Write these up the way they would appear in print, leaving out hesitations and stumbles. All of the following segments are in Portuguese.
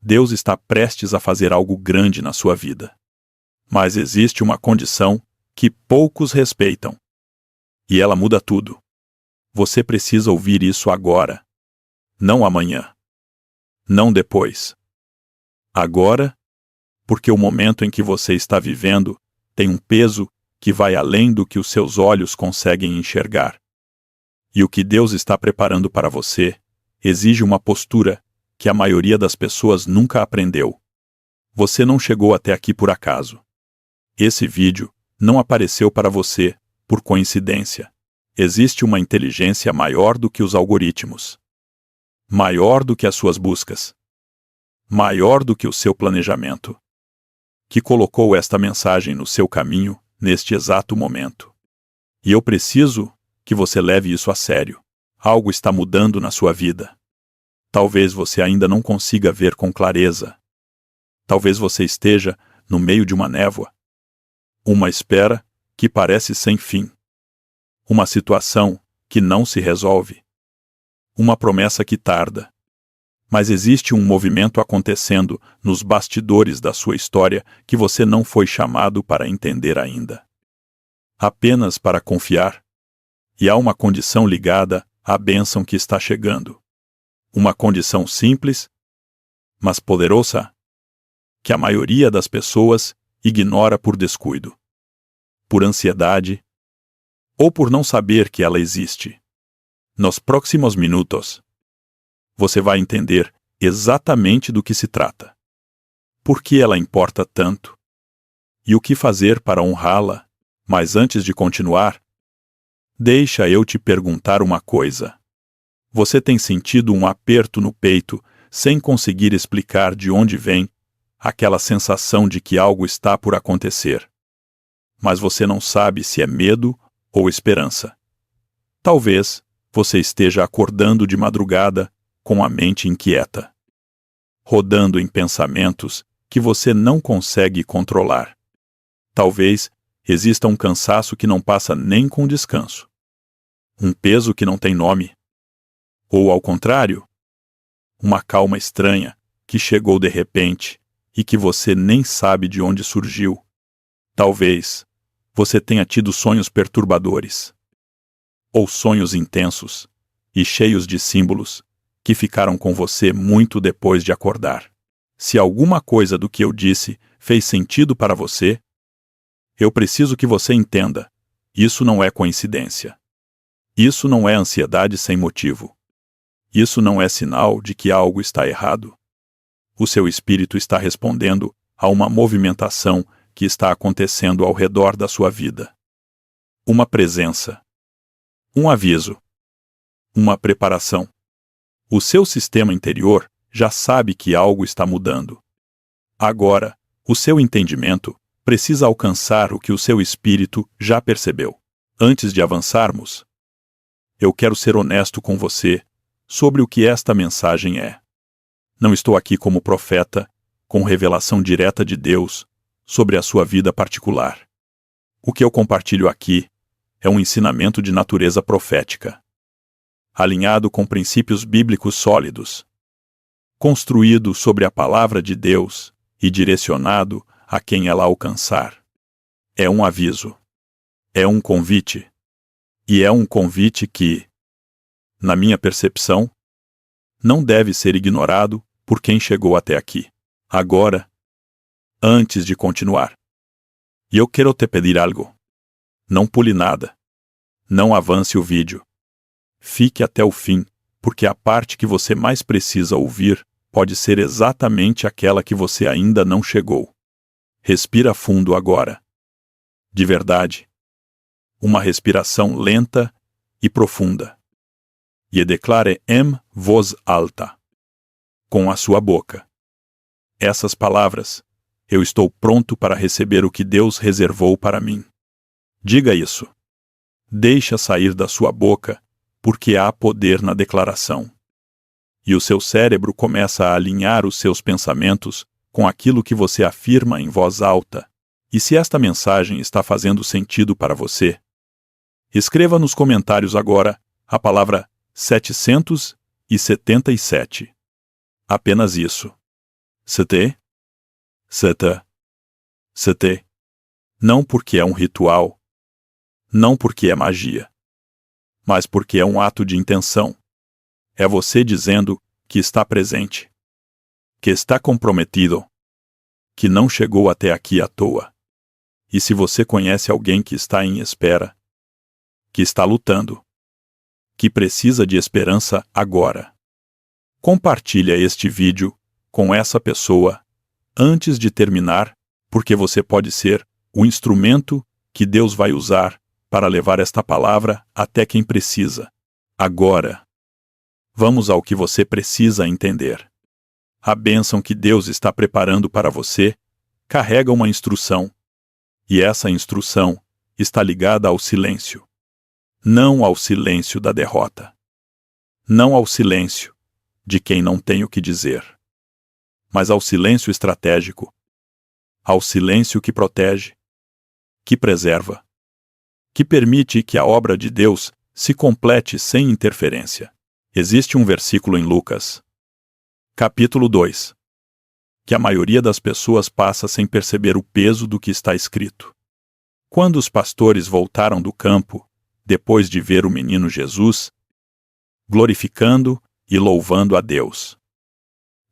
Deus está prestes a fazer algo grande na sua vida. Mas existe uma condição que poucos respeitam. E ela muda tudo. Você precisa ouvir isso agora. Não amanhã. Não depois. Agora, porque o momento em que você está vivendo tem um peso que vai além do que os seus olhos conseguem enxergar. E o que Deus está preparando para você exige uma postura que a maioria das pessoas nunca aprendeu. Você não chegou até aqui por acaso. Esse vídeo não apareceu para você por coincidência. Existe uma inteligência maior do que os algoritmos. Maior do que as suas buscas. Maior do que o seu planejamento. Que colocou esta mensagem no seu caminho neste exato momento. E eu preciso que você leve isso a sério. Algo está mudando na sua vida. Talvez você ainda não consiga ver com clareza. Talvez você esteja no meio de uma névoa. Uma espera que parece sem fim. Uma situação que não se resolve. Uma promessa que tarda. Mas existe um movimento acontecendo nos bastidores da sua história que você não foi chamado para entender ainda. Apenas para confiar. E há uma condição ligada à bênção que está chegando. Uma condição simples, mas poderosa, que a maioria das pessoas ignora por descuido, por ansiedade, ou por não saber que ela existe. Nos próximos minutos, você vai entender exatamente do que se trata, por que ela importa tanto, e o que fazer para honrá-la. Mas antes de continuar, deixa eu te perguntar uma coisa. Você tem sentido um aperto no peito sem conseguir explicar de onde vem aquela sensação de que algo está por acontecer? Mas você não sabe se é medo ou esperança. Talvez você esteja acordando de madrugada com a mente inquieta, rodando em pensamentos que você não consegue controlar. Talvez exista um cansaço que não passa nem com descanso. Um peso que não tem nome. Ou, ao contrário, uma calma estranha que chegou de repente e que você nem sabe de onde surgiu. Talvez você tenha tido sonhos perturbadores, ou sonhos intensos e cheios de símbolos que ficaram com você muito depois de acordar. Se alguma coisa do que eu disse fez sentido para você, eu preciso que você entenda: isso não é coincidência. Isso não é ansiedade sem motivo. Isso não é sinal de que algo está errado. O seu espírito está respondendo a uma movimentação que está acontecendo ao redor da sua vida. Uma presença. Um aviso. Uma preparação. O seu sistema interior já sabe que algo está mudando. Agora, o seu entendimento precisa alcançar o que o seu espírito já percebeu. Antes de avançarmos, eu quero ser honesto com você sobre o que esta mensagem é. Não estou aqui como profeta, com revelação direta de Deus sobre a sua vida particular. O que eu compartilho aqui é um ensinamento de natureza profética, alinhado com princípios bíblicos sólidos, construído sobre a palavra de Deus e direcionado a quem ela alcançar. É um aviso. É um convite. E é um convite que, na minha percepção, não deve ser ignorado por quem chegou até aqui. Agora, antes de continuar, eu quero te pedir algo. Não pule nada. Não avance o vídeo. Fique até o fim, porque a parte que você mais precisa ouvir pode ser exatamente aquela que você ainda não chegou. Respira fundo agora. De verdade. Uma respiração lenta e profunda. E declare em voz alta, com a sua boca, essas palavras: eu estou pronto para receber o que Deus reservou para mim. Diga isso. Deixa sair da sua boca, porque há poder na declaração. E o seu cérebro começa a alinhar os seus pensamentos com aquilo que você afirma em voz alta. E se esta mensagem está fazendo sentido para você, escreva nos comentários agora a palavra 777. Apenas isso. CT. Não porque é um ritual, não porque é magia, mas porque é um ato de intenção. É você dizendo que está presente, que está comprometido, que não chegou até aqui à toa. E se você conhece alguém que está em espera, que está lutando, que precisa de esperança agora, compartilha este vídeo com essa pessoa antes de terminar, porque você pode ser o instrumento que Deus vai usar para levar esta palavra até quem precisa. Agora, vamos ao que você precisa entender. A bênção que Deus está preparando para você carrega uma instrução, e essa instrução está ligada ao silêncio. Não ao silêncio da derrota. Não ao silêncio de quem não tem o que dizer, mas ao silêncio estratégico, ao silêncio que protege, que preserva, que permite que a obra de Deus se complete sem interferência. Existe um versículo em Lucas, capítulo 2, que a maioria das pessoas passa sem perceber o peso do que está escrito. Quando os pastores voltaram do campo, depois de ver o menino Jesus, glorificando e louvando a Deus.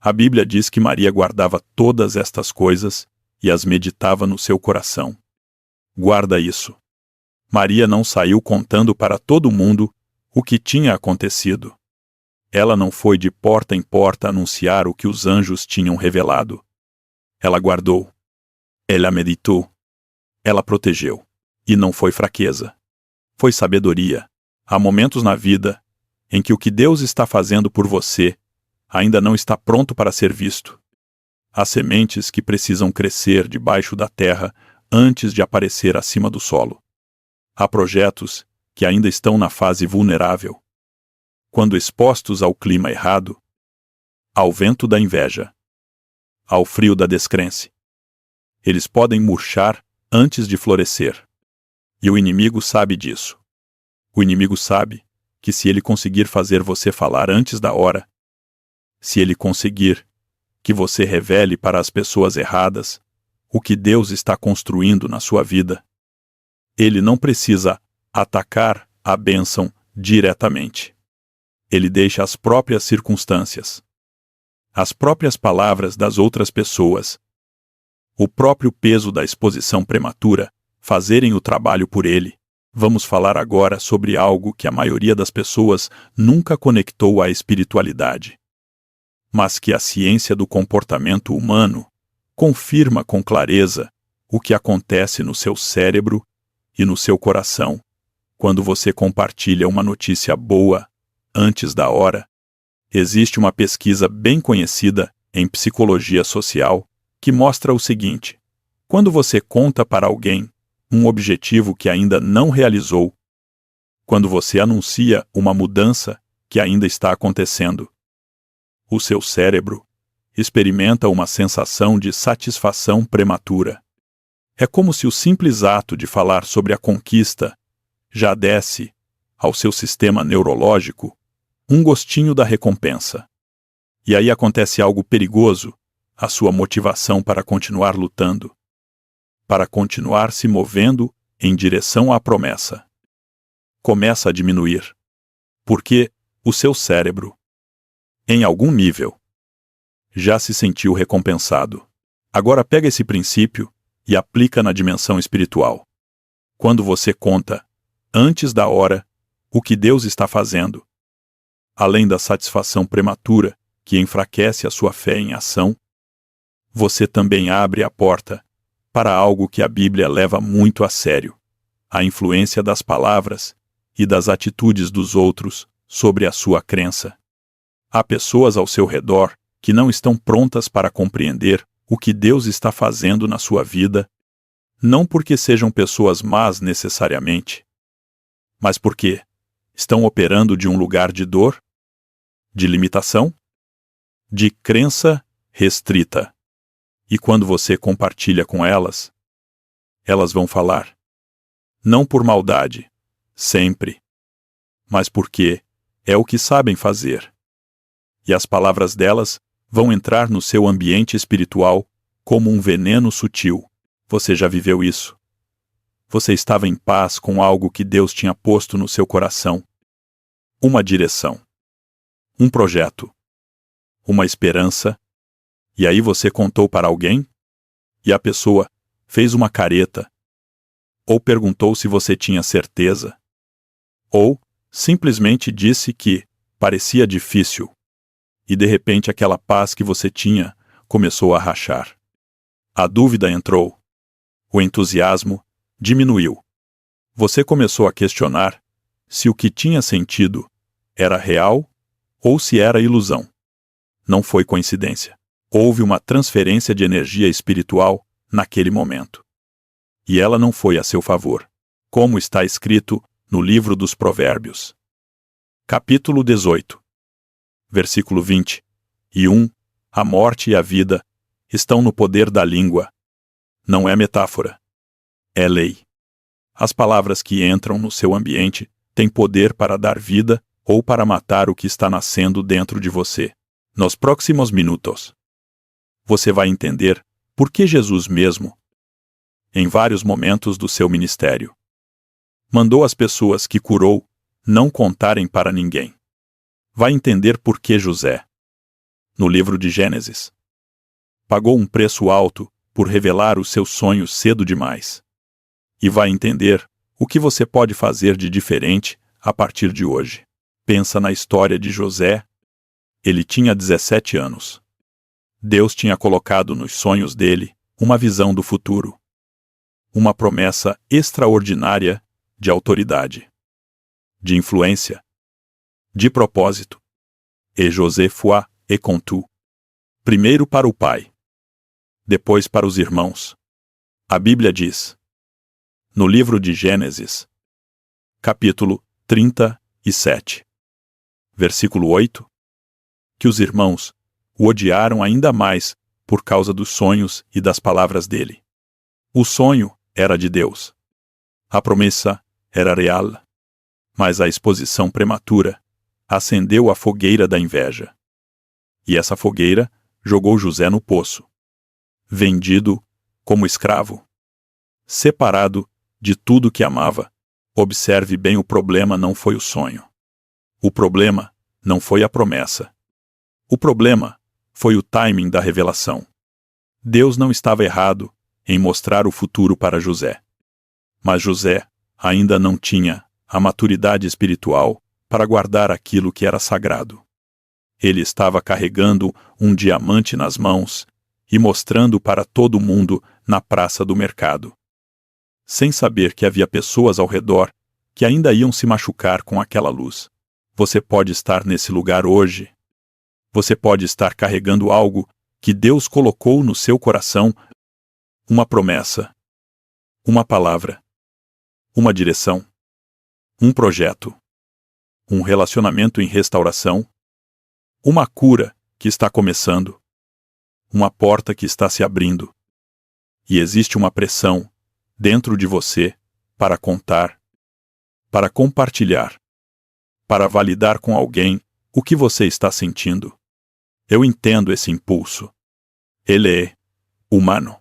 A Bíblia diz que Maria guardava todas estas coisas e as meditava no seu coração. Guarda isso. Maria não saiu contando para todo mundo o que tinha acontecido. Ela não foi de porta em porta anunciar o que os anjos tinham revelado. Ela guardou. Ela meditou. Ela protegeu. E não foi fraqueza. Foi sabedoria. Há momentos na vida em que o que Deus está fazendo por você ainda não está pronto para ser visto. Há sementes que precisam crescer debaixo da terra antes de aparecer acima do solo. Há projetos que ainda estão na fase vulnerável. Quando expostos ao clima errado, ao vento da inveja, ao frio da descrença, eles podem murchar antes de florescer. E o inimigo sabe disso. O inimigo sabe que se ele conseguir fazer você falar antes da hora, se ele conseguir que você revele para as pessoas erradas o que Deus está construindo na sua vida, ele não precisa atacar a bênção diretamente. Ele deixa as próprias circunstâncias, as próprias palavras das outras pessoas, o próprio peso da exposição prematura fazerem o trabalho por ele. Vamos falar agora sobre algo que a maioria das pessoas nunca conectou à espiritualidade, mas que a ciência do comportamento humano confirma com clareza o que acontece no seu cérebro e no seu coração quando você compartilha uma notícia boa antes da hora. Existe uma pesquisa bem conhecida em psicologia social que mostra o seguinte: quando você conta para alguém um objetivo que ainda não realizou, quando você anuncia uma mudança que ainda está acontecendo, o seu cérebro experimenta uma sensação de satisfação prematura. É como se o simples ato de falar sobre a conquista já desse ao seu sistema neurológico um gostinho da recompensa. E aí acontece algo perigoso, a sua motivação para continuar lutando, para continuar se movendo em direção à promessa, começa a diminuir. Porque o seu cérebro, em algum nível, já se sentiu recompensado. Agora pega esse princípio e aplica na dimensão espiritual. Quando você conta, antes da hora, o que Deus está fazendo, além da satisfação prematura que enfraquece a sua fé em ação, você também abre a porta para algo que a Bíblia leva muito a sério: a influência das palavras e das atitudes dos outros sobre a sua crença. Há pessoas ao seu redor que não estão prontas para compreender o que Deus está fazendo na sua vida, não porque sejam pessoas más necessariamente, mas porque estão operando de um lugar de dor, de limitação, de crença restrita. E quando você compartilha com elas, elas vão falar, não por maldade, sempre, mas porque é o que sabem fazer. E as palavras delas vão entrar no seu ambiente espiritual como um veneno sutil. Você já viveu isso? Você estava em paz com algo que Deus tinha posto no seu coração. Uma direção. Um projeto. Uma esperança. E aí você contou para alguém? E a pessoa fez uma careta. Ou perguntou se você tinha certeza. Ou simplesmente disse que parecia difícil. E de repente aquela paz que você tinha começou a rachar. A dúvida entrou. O entusiasmo diminuiu. Você começou a questionar se o que tinha sentido era real ou se era ilusão. Não foi coincidência. Houve uma transferência de energia espiritual naquele momento. E ela não foi a seu favor, como está escrito no livro dos Provérbios. Capítulo 18. Versículo 20. A morte e a vida estão no poder da língua. Não é metáfora. É lei. As palavras que entram no seu ambiente têm poder para dar vida ou para matar o que está nascendo dentro de você. Nos próximos minutos, você vai entender por que Jesus mesmo, em vários momentos do seu ministério, mandou as pessoas que curou não contarem para ninguém. Vai entender por que José, no livro de Gênesis, pagou um preço alto por revelar os seus sonhos cedo demais. E vai entender o que você pode fazer de diferente a partir de hoje. Pensa na história de José. Ele tinha 17 anos. Deus tinha colocado nos sonhos dele uma visão do futuro. Uma promessa extraordinária de autoridade, de influência, de propósito. E José foi e contou. Primeiro para o pai, depois para os irmãos. A Bíblia diz, no livro de Gênesis, capítulo 37, versículo 8, que os irmãos o odiaram ainda mais por causa dos sonhos e das palavras dele. O sonho era de Deus. A promessa era real, mas a exposição prematura acendeu a fogueira da inveja. E essa fogueira jogou José no poço, vendido como escravo, separado de tudo que amava. Observe bem, o problema não foi o sonho. O problema não foi a promessa. O problema foi o timing da revelação. Deus não estava errado em mostrar o futuro para José. Mas José ainda não tinha a maturidade espiritual para guardar aquilo que era sagrado. Ele estava carregando um diamante nas mãos e mostrando para todo mundo na praça do mercado, sem saber que havia pessoas ao redor que ainda iam se machucar com aquela luz. Você pode estar nesse lugar hoje. Você pode estar carregando algo que Deus colocou no seu coração, uma promessa, uma palavra, uma direção, um projeto, um relacionamento em restauração, uma cura que está começando, uma porta que está se abrindo. E existe uma pressão dentro de você para contar, para compartilhar, para validar com alguém o que você está sentindo. Eu entendo esse impulso. Ele é humano.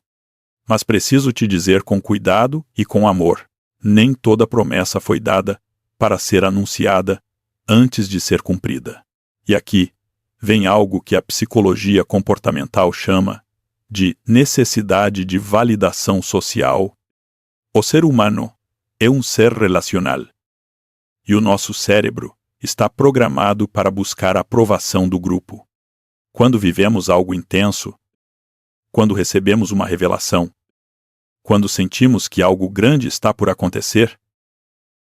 Mas preciso te dizer com cuidado e com amor. Nem toda promessa foi dada para ser anunciada antes de ser cumprida. E aqui vem algo que a psicologia comportamental chama de necessidade de validação social. O ser humano é um ser relacional. E o nosso cérebro está programado para buscar a aprovação do grupo. Quando vivemos algo intenso, quando recebemos uma revelação, quando sentimos que algo grande está por acontecer,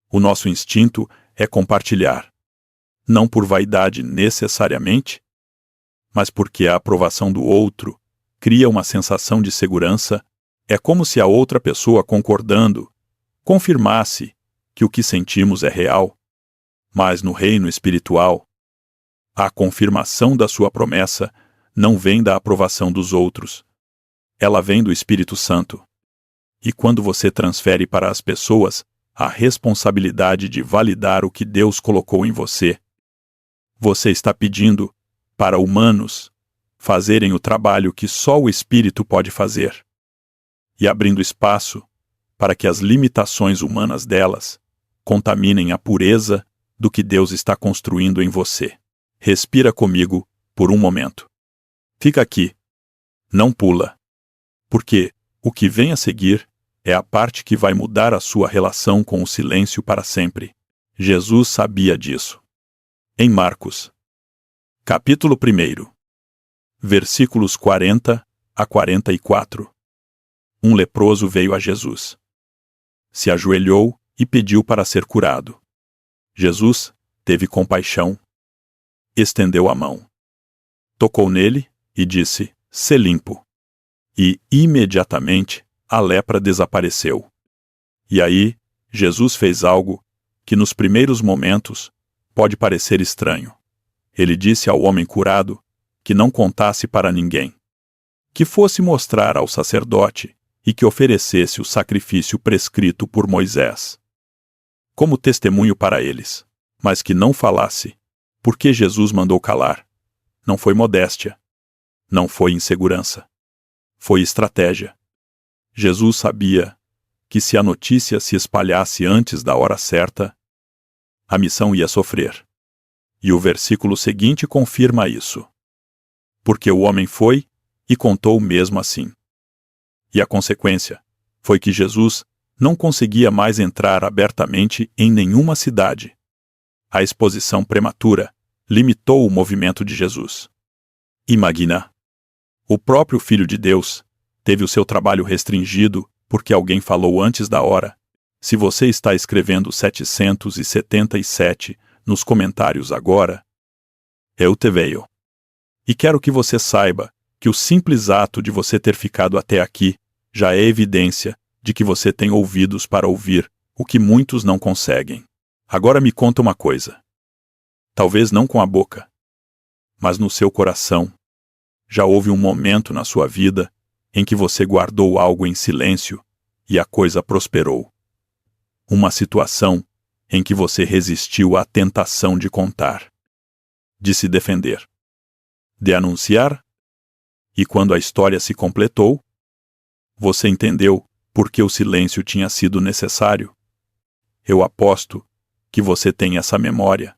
o nosso instinto é compartilhar. Não por vaidade necessariamente, mas porque a aprovação do outro cria uma sensação de segurança. É como se a outra pessoa, concordando, confirmasse que o que sentimos é real. Mas no reino espiritual, a confirmação da sua promessa não vem da aprovação dos outros. Ela vem do Espírito Santo. E quando você transfere para as pessoas a responsabilidade de validar o que Deus colocou em você, você está pedindo para humanos fazerem o trabalho que só o Espírito pode fazer, e abrindo espaço para que as limitações humanas delas contaminem a pureza do que Deus está construindo em você. Respira comigo por um momento. Fica aqui. Não pula. Porque o que vem a seguir é a parte que vai mudar a sua relação com o silêncio para sempre. Jesus sabia disso. Em Marcos, capítulo 1, versículos 40 a 44. Um leproso veio a Jesus. Se ajoelhou e pediu para ser curado. Jesus teve compaixão, estendeu a mão, tocou nele e disse: "Sê limpo." E, imediatamente, a lepra desapareceu. E aí, Jesus fez algo que nos primeiros momentos pode parecer estranho. Ele disse ao homem curado que não contasse para ninguém, que fosse mostrar ao sacerdote e que oferecesse o sacrifício prescrito por Moisés, como testemunho para eles, mas que não falasse, porque Jesus mandou calar. Não foi modéstia, não foi insegurança, foi estratégia. Jesus sabia que se a notícia se espalhasse antes da hora certa, a missão ia sofrer. E o versículo seguinte confirma isso. Porque o homem foi e contou mesmo assim. E a consequência foi que Jesus não conseguia mais entrar abertamente em nenhuma cidade. A exposição prematura limitou o movimento de Jesus. Imagina. O próprio Filho de Deus teve o seu trabalho restringido porque alguém falou antes da hora. Se você está escrevendo 777 nos comentários agora, eu te vejo. E quero que você saiba que o simples ato de você ter ficado até aqui já é evidência de que você tem ouvidos para ouvir, o que muitos não conseguem. Agora me conta uma coisa. Talvez não com a boca, mas no seu coração. Já houve um momento na sua vida em que você guardou algo em silêncio e a coisa prosperou. Uma situação em que você resistiu à tentação de contar, de se defender, de anunciar, e quando a história se completou, você entendeu por que o silêncio tinha sido necessário. Eu aposto que você tem essa memória,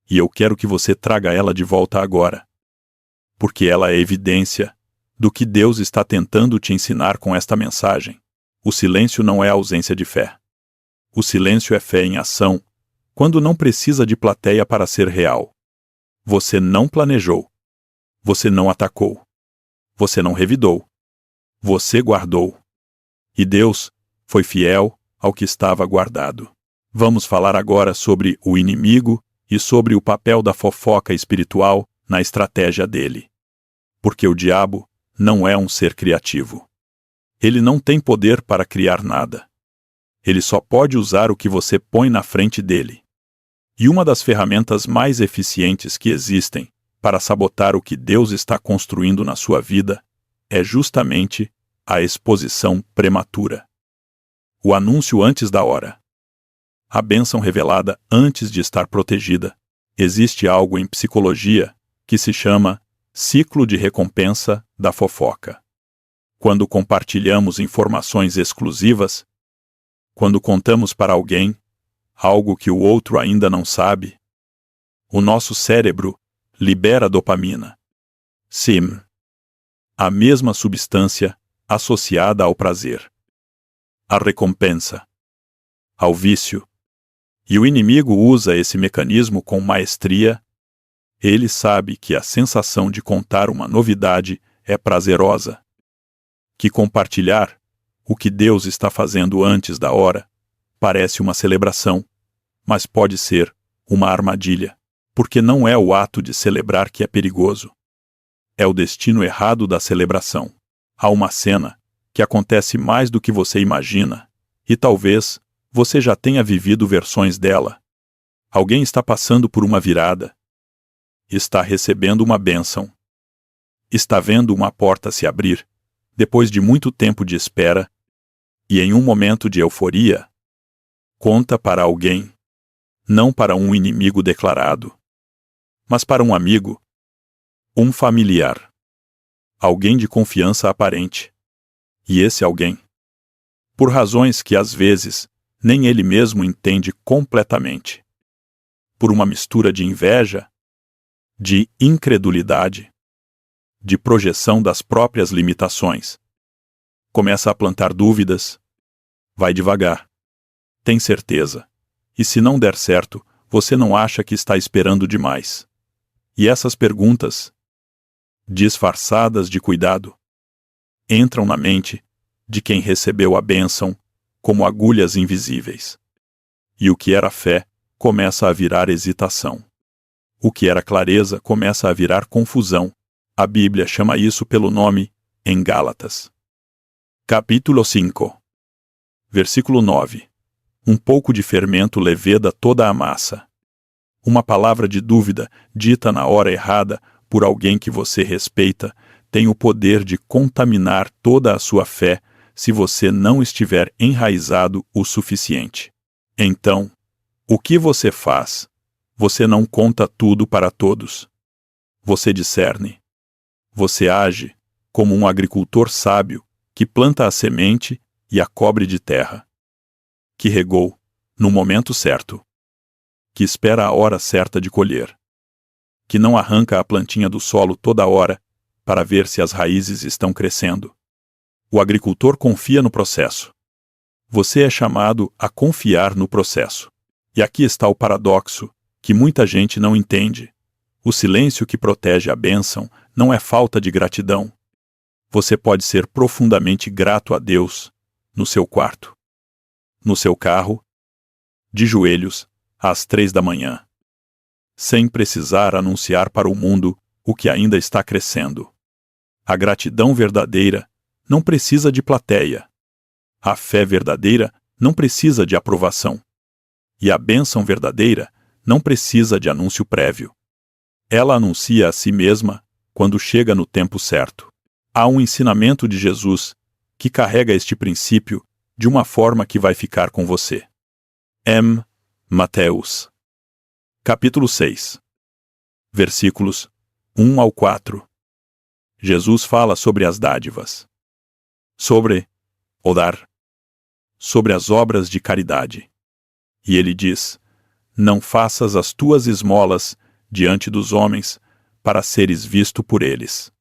e eu quero que você traga ela de volta agora, porque ela é evidência do que Deus está tentando te ensinar com esta mensagem. O silêncio não é ausência de fé. O silêncio é fé em ação, quando não precisa de plateia para ser real. Você não planejou. Você não atacou. Você não revidou. Você guardou. E Deus foi fiel ao que estava guardado. Vamos falar agora sobre o inimigo e sobre o papel da fofoca espiritual na estratégia dele. Porque o diabo não é um ser criativo. Ele não tem poder para criar nada. Ele só pode usar o que você põe na frente dele. E uma das ferramentas mais eficientes que existem para sabotar o que Deus está construindo na sua vida é justamente a exposição prematura. O anúncio antes da hora. A bênção revelada antes de estar protegida. Existe algo em psicologia que se chama ciclo de recompensa da fofoca. Quando compartilhamos informações exclusivas, quando contamos para alguém algo que o outro ainda não sabe, o nosso cérebro libera dopamina. Sim, a mesma substância associada ao prazer, à recompensa, ao vício. E o inimigo usa esse mecanismo com maestria. Ele sabe que a sensação de contar uma novidade é prazerosa, que compartilhar o que Deus está fazendo antes da hora parece uma celebração, mas pode ser uma armadilha, porque não é o ato de celebrar que é perigoso. É o destino errado da celebração. Há uma cena que acontece mais do que você imagina, e talvez você já tenha vivido versões dela. Alguém está passando por uma virada, está recebendo uma bênção, está vendo uma porta se abrir, depois de muito tempo de espera, e em um momento de euforia, conta para alguém, não para um inimigo declarado, mas para um amigo, um familiar, alguém de confiança aparente. E esse alguém, por razões que às vezes nem ele mesmo entende completamente, por uma mistura de inveja, de incredulidade, de projeção das próprias limitações, começa a plantar dúvidas, vai devagar, tem certeza, e se não der certo, você não acha que está esperando demais. E essas perguntas, disfarçadas de cuidado, entram na mente de quem recebeu a bênção como agulhas invisíveis. E o que era fé começa a virar hesitação. O que era clareza começa a virar confusão. A Bíblia chama isso pelo nome em Gálatas. Capítulo 5. Versículo 9. Um pouco de fermento leveda toda a massa. Uma palavra de dúvida, dita na hora errada por alguém que você respeita, tem o poder de contaminar toda a sua fé se você não estiver enraizado o suficiente. Então, o que você faz? Você não conta tudo para todos. Você discerne. Você age como um agricultor sábio que planta a semente e a cobre de terra, que regou no momento certo, que espera a hora certa de colher, que não arranca a plantinha do solo toda hora para ver se as raízes estão crescendo. O agricultor confia no processo. Você é chamado a confiar no processo. E aqui está o paradoxo, que muita gente não entende. O silêncio que protege a bênção não é falta de gratidão. Você pode ser profundamente grato a Deus no seu quarto, no seu carro, de joelhos, às 3 da manhã, sem precisar anunciar para o mundo o que ainda está crescendo. A gratidão verdadeira não precisa de plateia. A fé verdadeira não precisa de aprovação. E a bênção verdadeira não precisa de anúncio prévio. Ela anuncia a si mesma quando chega no tempo certo. Há um ensinamento de Jesus que carrega este princípio de uma forma que vai ficar com você. Mateus. Capítulo 6. Versículos 1 ao 4. Jesus fala sobre as dádivas. Sobre o dar. Sobre as obras de caridade. E ele diz: não faças as tuas esmolas diante dos homens, para seres visto por eles.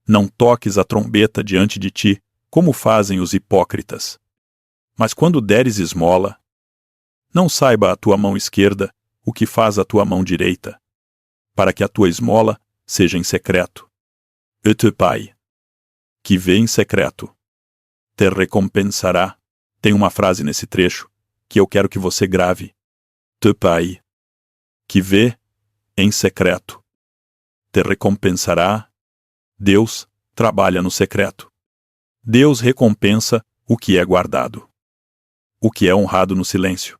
Não toques a trombeta diante de ti, como fazem os hipócritas. Mas quando deres esmola, não saiba a tua mão esquerda o que faz a tua mão direita, para que a tua esmola seja em secreto. E teu Pai, que vê em secreto, te recompensará. Tem uma frase nesse trecho que eu quero que você grave. Teu Pai, que vê em secreto, te recompensará. Deus trabalha no secreto. Deus recompensa o que é guardado, o que é honrado no silêncio,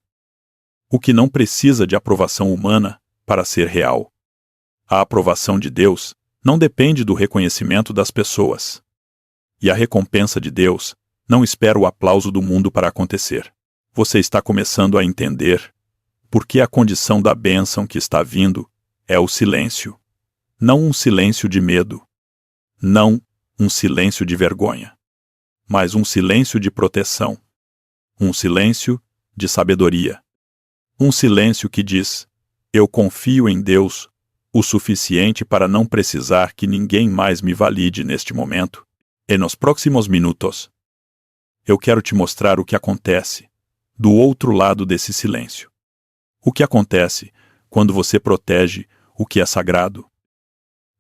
o que não precisa de aprovação humana para ser real. A aprovação de Deus não depende do reconhecimento das pessoas. E a recompensa de Deus não espera o aplauso do mundo para acontecer. Você está começando a entender porque a condição da bênção que está vindo é o silêncio. Não um silêncio de medo. Não um silêncio de vergonha. Mas um silêncio de proteção. Um silêncio de sabedoria. Um silêncio que diz: eu confio em Deus o suficiente para não precisar que ninguém mais me valide neste momento. E nos próximos minutos, eu quero te mostrar o que acontece do outro lado desse silêncio. O que acontece quando você protege o que é sagrado,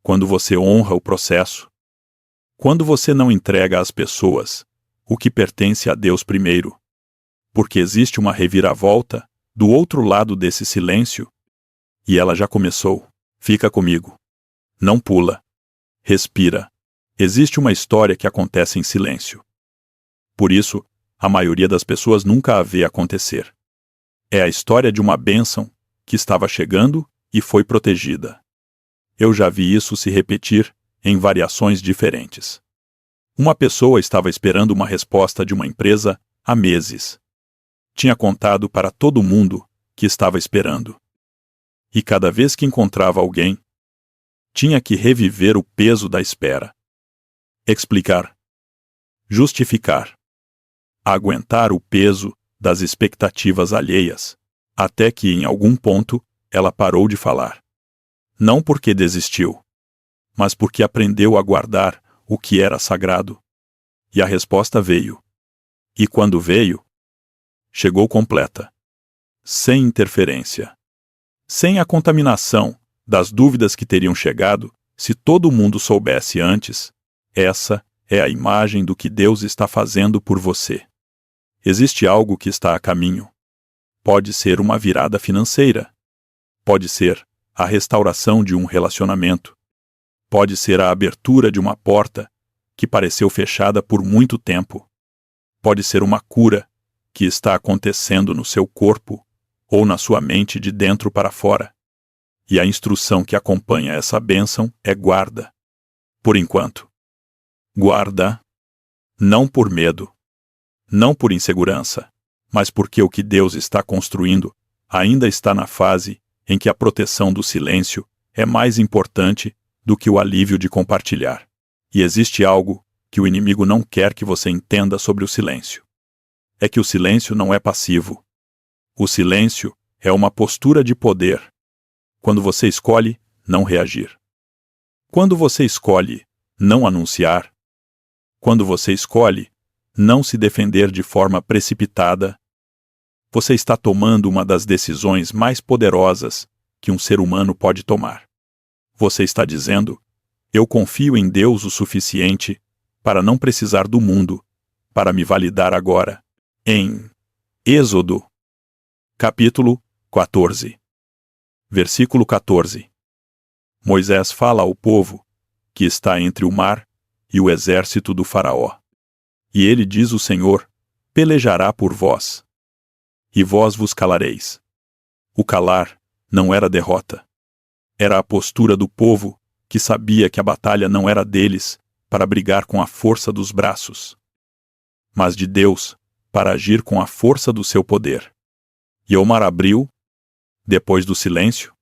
quando você honra o processo, quando você não entrega às pessoas o que pertence a Deus primeiro, porque existe uma reviravolta do outro lado desse silêncio, e ela já começou. Fica comigo. Não pula. Respira. Existe uma história que acontece em silêncio. Por isso, a maioria das pessoas nunca a vê acontecer. É a história de uma bênção que estava chegando e foi protegida. Eu já vi isso se repetir em variações diferentes. Uma pessoa estava esperando uma resposta de uma empresa há meses. Tinha contado para todo mundo que estava esperando. E cada vez que encontrava alguém, tinha que reviver o peso da espera. explicar, justificar, aguentar o peso das expectativas alheias, até que em algum ponto ela parou de falar. Não porque desistiu, mas porque aprendeu a guardar o que era sagrado. E a resposta veio. E quando veio, chegou completa, sem interferência, sem a contaminação das dúvidas que teriam chegado se todo mundo soubesse antes. Essa é a imagem do que Deus está fazendo por você. Existe algo que está a caminho. Pode ser uma virada financeira. Pode ser a restauração de um relacionamento. Pode ser a abertura de uma porta que pareceu fechada por muito tempo. Pode ser uma cura que está acontecendo no seu corpo ou na sua mente de dentro para fora. E a instrução que acompanha essa bênção é guarda. Por enquanto. Guarda, não por medo, não por insegurança, mas porque o que Deus está construindo ainda está na fase em que a proteção do silêncio é mais importante do que o alívio de compartilhar. E existe algo que o inimigo não quer que você entenda sobre o silêncio. É que o silêncio não é passivo. O silêncio é uma postura de poder. Quando você escolhe não reagir. Quando você escolhe não anunciar. Quando você escolhe não se defender de forma precipitada, você está tomando uma das decisões mais poderosas que um ser humano pode tomar. Você está dizendo: eu confio em Deus o suficiente para não precisar do mundo para me validar agora. Em Êxodo, capítulo 14, versículo 14. Moisés fala ao povo que está entre o mar e o exército do faraó. E ele diz: o Senhor pelejará por vós, e vós vos calareis. O calar não era derrota. Era a postura do povo que sabia que a batalha não era deles para brigar com a força dos braços, mas de Deus para agir com a força do seu poder. E o mar abriu, depois do silêncio,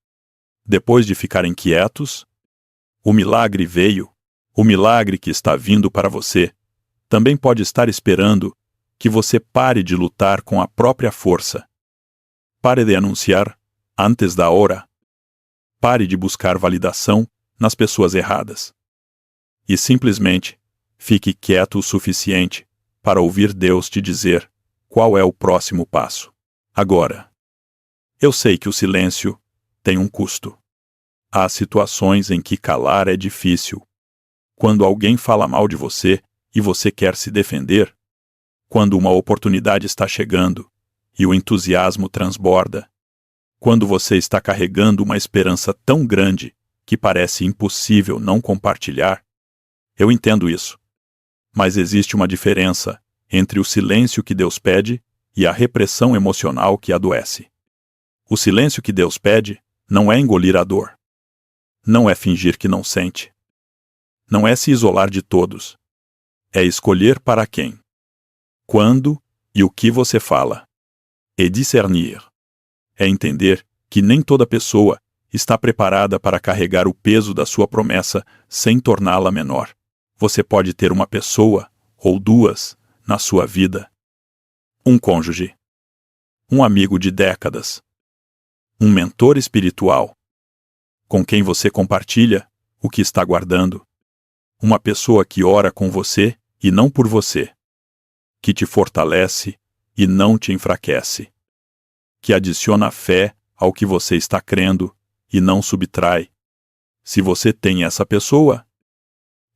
depois de ficarem quietos, o milagre veio. O milagre que está vindo para você também pode estar esperando que você pare de lutar com a própria força. Pare de anunciar antes da hora. Pare de buscar validação nas pessoas erradas. E simplesmente fique quieto o suficiente para ouvir Deus te dizer qual é o próximo passo. Agora, eu sei que o silêncio tem um custo. Há situações em que calar é difícil. Quando alguém fala mal de você e você quer se defender. Quando uma oportunidade está chegando e o entusiasmo transborda. Quando você está carregando uma esperança tão grande que parece impossível não compartilhar. Eu entendo isso. Mas existe uma diferença entre o silêncio que Deus pede e a repressão emocional que adoece. O silêncio que Deus pede não é engolir a dor. Não é fingir que não sente. Não é se isolar de todos. É escolher para quem, quando e o que você fala. E discernir. É entender que nem toda pessoa está preparada para carregar o peso da sua promessa sem torná-la menor. Você pode ter uma pessoa, ou duas, na sua vida. Um cônjuge. Um amigo de décadas. Um mentor espiritual. Com quem você compartilha o que está guardando. Uma pessoa que ora com você e não por você. Que te fortalece e não te enfraquece. Que adiciona fé ao que você está crendo e não subtrai. Se você tem essa pessoa,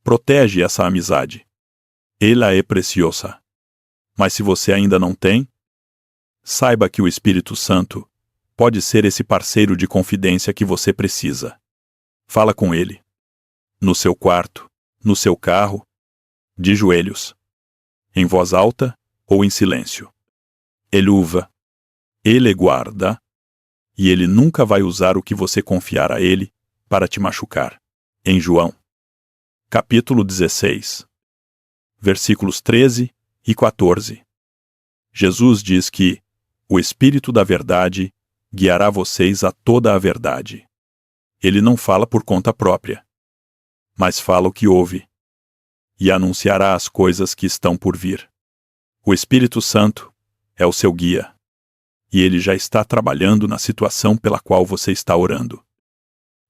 protege essa amizade. Ela é preciosa. Mas se você ainda não tem, saiba que o Espírito Santo pode ser esse parceiro de confidência que você precisa. Fala com ele. No seu quarto, no seu carro, de joelhos, em voz alta ou em silêncio. Ele uva, ele guarda, e ele nunca vai usar o que você confiar a ele para te machucar. Em João, capítulo 16, versículos 13 e 14. Jesus diz que o Espírito da Verdade guiará vocês a toda a verdade. Ele não fala por conta própria, mas fala o que ouve. e anunciará as coisas que estão por vir. O Espírito Santo é o seu guia, e ele já está trabalhando na situação pela qual você está orando.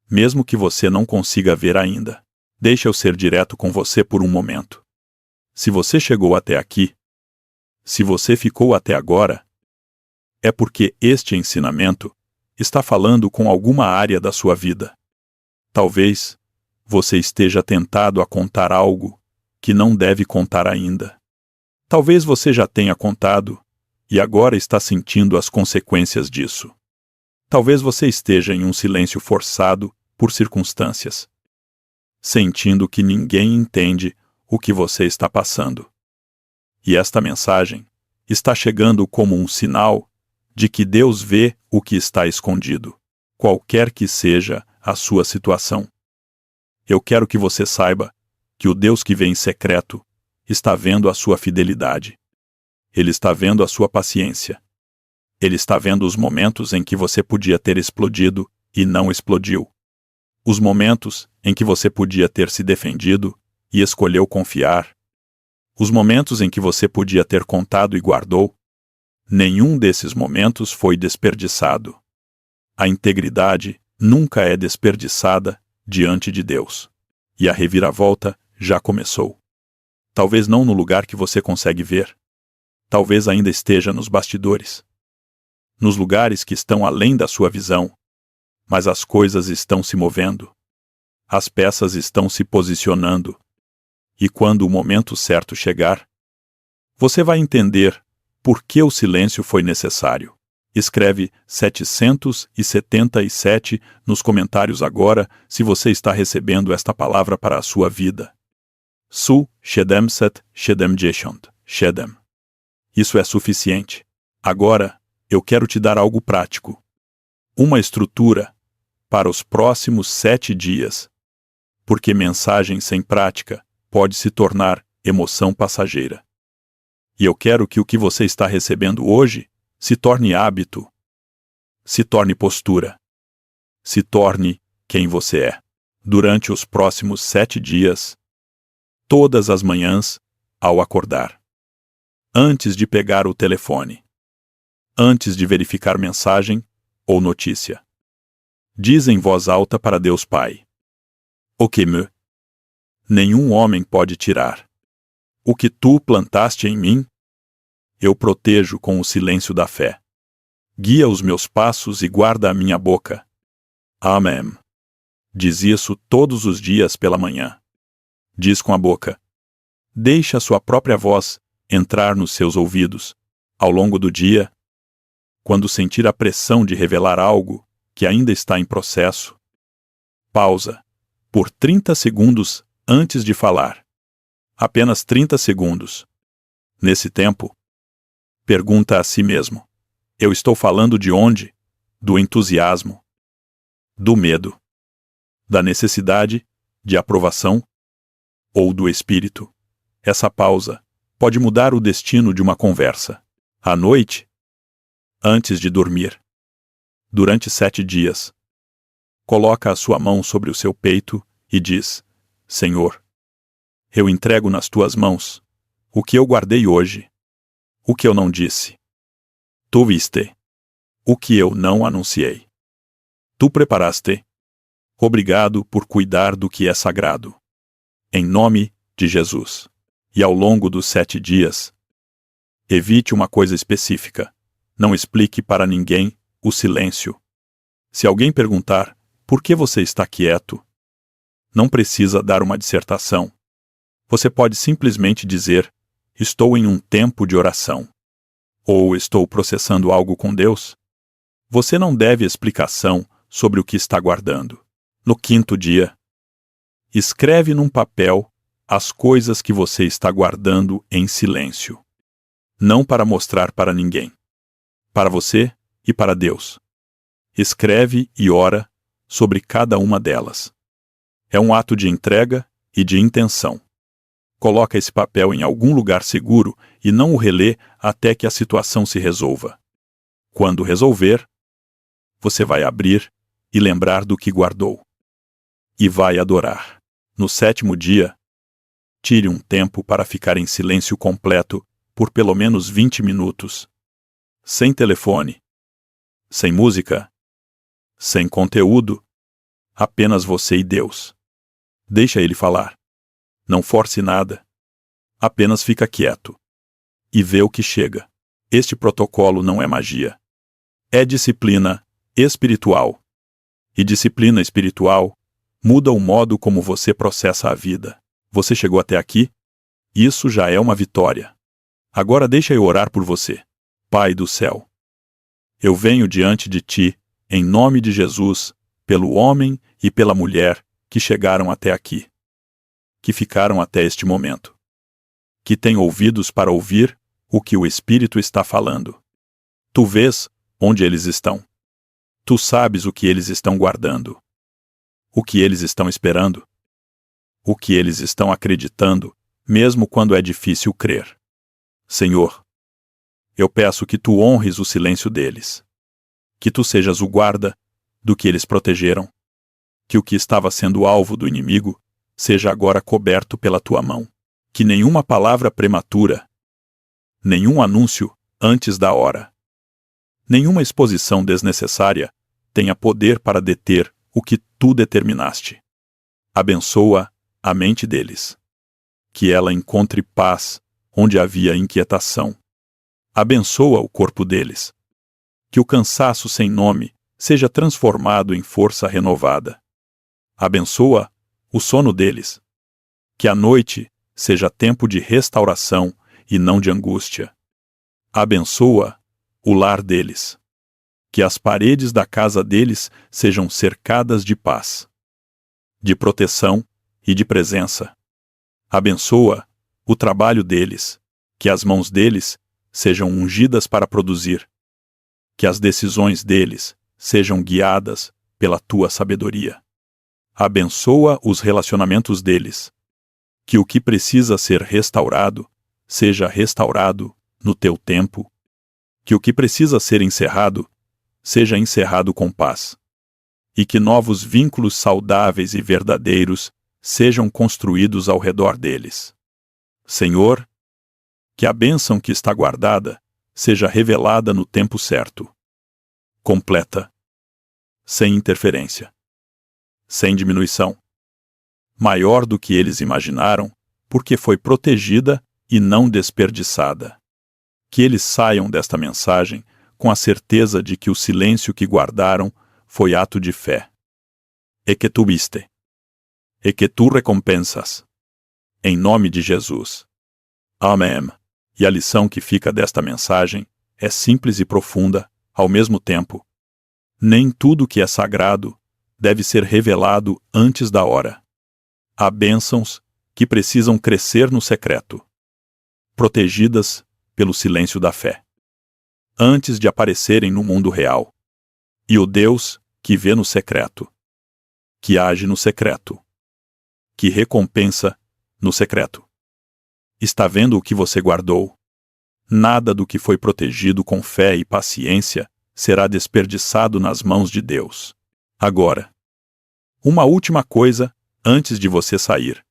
Mesmo que você não consiga ver ainda, deixe eu ser direto com você por um momento. Se você chegou até aqui, se você ficou até agora, é porque este ensinamento está falando com alguma área da sua vida. Talvez você esteja tentado a contar algo que não deve contar ainda. Talvez você já tenha contado e agora está sentindo as consequências disso. Talvez você esteja em um silêncio forçado por circunstâncias, sentindo que ninguém entende o que você está passando. E esta mensagem está chegando como um sinal de que Deus vê o que está escondido, qualquer que seja a sua situação. Eu quero que você saiba que o Deus que vê em secreto está vendo a sua fidelidade. Ele está vendo a sua paciência. Ele está vendo os momentos em que você podia ter explodido e não explodiu. Os momentos em que você podia ter se defendido e escolheu confiar. Os momentos em que você podia ter contado e guardou. Nenhum desses momentos foi desperdiçado. A integridade nunca é desperdiçada diante de Deus. E a reviravolta já começou. Talvez não no lugar que você consegue ver. Talvez ainda esteja nos bastidores. Nos lugares que estão além da sua visão. Mas as coisas estão se movendo. As peças estão se posicionando. E quando o momento certo chegar, você vai entender por que o silêncio foi necessário. Escreve 777 nos comentários agora se você está recebendo esta palavra para a sua vida. Su Shedemset Shedemjeshont Shedem. Isso é suficiente. Agora, eu quero te dar algo prático. Uma estrutura para os próximos 7 dias. Porque mensagem sem prática pode se tornar emoção passageira. E eu quero que o que você está recebendo hoje se torne hábito, se torne postura, se torne quem você é. Durante os próximos 7 dias, todas as manhãs, ao acordar. Antes de pegar o telefone. Antes de verificar mensagem ou notícia. Diz em voz alta para Deus Pai. O que nenhum homem pode tirar. O que tu plantaste em mim, eu protejo com o silêncio da fé. Guia os meus passos e guarda a minha boca. Amém. Diz isso todos os dias pela manhã. Diz com a boca. Deixa a sua própria voz entrar nos seus ouvidos, ao longo do dia, quando sentir a pressão de revelar algo que ainda está em processo. Pausa, por 30 segundos antes de falar. Apenas 30 segundos. Nesse tempo, pergunta a si mesmo. Eu estou falando de onde? Do entusiasmo? Do medo? Da necessidade de aprovação? Ou do espírito? Essa pausa pode mudar o destino de uma conversa. À noite? Antes de dormir. Durante 7 dias. Coloca a sua mão sobre o seu peito e diz: Senhor, eu entrego nas tuas mãos o que eu guardei hoje, o que eu não disse. Tu viste o que eu não anunciei. Tu preparaste. Obrigado por cuidar do que é sagrado. Em nome de Jesus. E ao longo dos 7 dias, evite uma coisa específica. Não explique para ninguém o silêncio. Se alguém perguntar por que você está quieto, não precisa dar uma dissertação. Você pode simplesmente dizer: estou em um tempo de oração. Ou estou processando algo com Deus. Você não deve explicação sobre o que está guardando. No 5º dia, escreve num papel as coisas que você está guardando em silêncio. Não para mostrar para ninguém. Para você e para Deus. Escreve e ora sobre cada uma delas. É um ato de entrega e de intenção. Coloca esse papel em algum lugar seguro e não o relê até que a situação se resolva. Quando resolver, você vai abrir e lembrar do que guardou. E vai adorar. No 7º dia, Tire um tempo para ficar em silêncio completo por pelo menos 20 minutos. Sem telefone. Sem música. Sem conteúdo. Apenas você e Deus. Deixa Ele falar. Não force nada. Apenas fica quieto. E vê o que chega. Este protocolo não é magia. É disciplina espiritual. E disciplina espiritual muda o modo como você processa a vida. Você chegou até aqui? Isso já é uma vitória. Agora deixa eu orar por você. Pai do céu. Eu venho diante de Ti, em nome de Jesus, pelo homem e pela mulher que chegaram até aqui. Que ficaram até este momento. Que têm ouvidos para ouvir o que o Espírito está falando. Tu vês onde eles estão. Tu sabes o que eles estão guardando. O que eles estão esperando. O que eles estão acreditando, mesmo quando é difícil crer. Senhor, eu peço que Tu honres o silêncio deles. Que Tu sejas o guarda do que eles protegeram. Que o que estava sendo alvo do inimigo seja agora coberto pela Tua mão. Que nenhuma palavra prematura, nenhum anúncio antes da hora, nenhuma exposição desnecessária tenha poder para deter o que Tu determinaste. Abençoa a mente deles. Que ela encontre paz onde havia inquietação. Abençoa o corpo deles. Que o cansaço sem nome seja transformado em força renovada. Abençoa o sono deles. Que a noite seja tempo de restauração e não de angústia. Abençoa o lar deles. Que as paredes da casa deles sejam cercadas de paz, de proteção e de presença. Abençoa o trabalho deles. Que as mãos deles sejam ungidas para produzir. Que as decisões deles sejam guiadas pela Tua sabedoria. Abençoa os relacionamentos deles. Que o que precisa ser restaurado seja restaurado no Teu tempo. Que o que precisa ser encerrado seja encerrado com paz. E que novos vínculos saudáveis e verdadeiros sejam construídos ao redor deles. Senhor, que a bênção que está guardada seja revelada no tempo certo. Completa. Sem interferência. Sem diminuição. Maior do que eles imaginaram, porque foi protegida e não desperdiçada. Que eles saiam desta mensagem com a certeza de que o silêncio que guardaram foi ato de fé. E que tu viste. E que tu recompensas. Em nome de Jesus. Amém. E a lição que fica desta mensagem é simples e profunda, ao mesmo tempo. Nem tudo que é sagrado deve ser revelado antes da hora. Há bênçãos que precisam crescer no secreto, protegidas pelo silêncio da fé, antes de aparecerem no mundo real. E o Deus que vê no secreto, que age no secreto, que recompensa no secreto, está vendo o que você guardou. Nada do que foi protegido com fé e paciência será desperdiçado nas mãos de Deus. Agora, uma última coisa antes de você sair.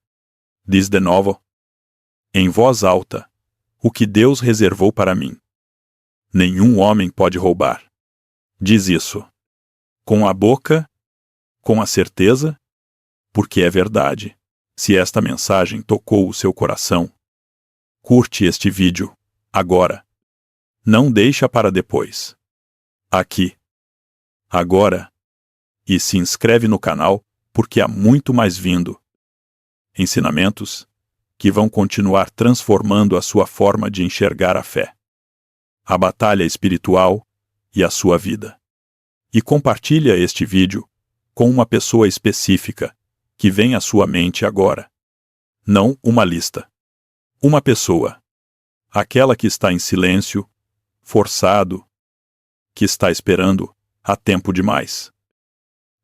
Diz de novo, em voz alta, o que Deus reservou para mim. Nenhum homem pode roubar. Diz isso. Com a boca, com a certeza, porque é verdade. Se esta mensagem tocou o seu coração, curte este vídeo, agora. Não deixa para depois. Aqui. Agora. E se inscreve no canal, porque há muito mais vindo. Ensinamentos que vão continuar transformando a sua forma de enxergar a fé, a batalha espiritual e a sua vida. E compartilha este vídeo com uma pessoa específica que vem à sua mente agora. Não uma lista. Uma pessoa. Aquela que está em silêncio, forçado, que está esperando há tempo demais,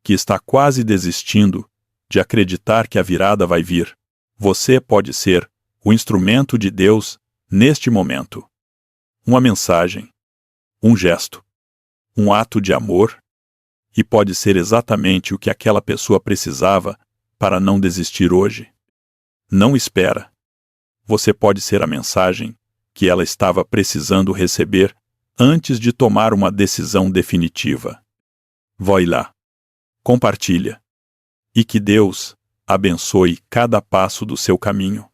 que está quase desistindo de acreditar que a virada vai vir. Você pode ser o instrumento de Deus neste momento. Uma mensagem, um gesto, um ato de amor, e pode ser exatamente o que aquela pessoa precisava para não desistir hoje. Não espera. você pode ser a mensagem que ela estava precisando receber antes de tomar uma decisão definitiva. Vai lá. Compartilha. E que Deus abençoe cada passo do seu caminho.